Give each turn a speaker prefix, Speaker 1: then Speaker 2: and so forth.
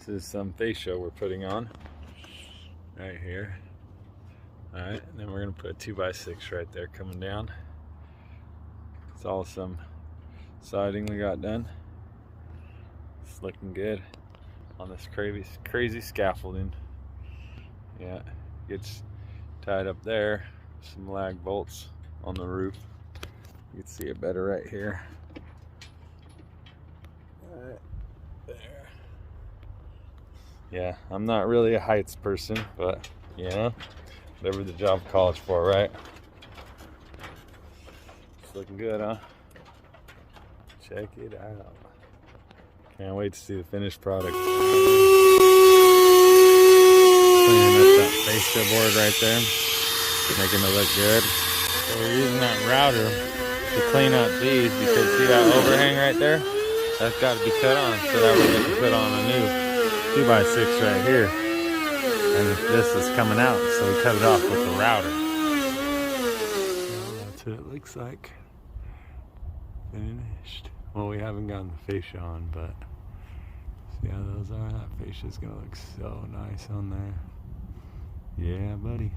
Speaker 1: This is some fascia we're putting on right here. Alright, and then we're going to put a 2x6 right there coming down. It's all some siding we got done. It's looking good on this crazy scaffolding. Yeah, gets tied up there. Some lag bolts on the roof. You can see it better right here. Right there. Yeah, I'm not really a heights person, but you know, whatever the job calls for, right? It's looking good, huh? Check it out. Can't wait to see the finished product. Cleaning up that fascia board right there, making it look good. So we're using that router to clean up these because see that overhang right there? That's got to be cut on so that way we can put on a new 2x6 right here. And this is coming out, so we cut it off with the router. So that's what it looks like. Finished. Well, we haven't gotten the fascia on, but see how those are? That fascia is gonna look so nice on there. Yeah, buddy.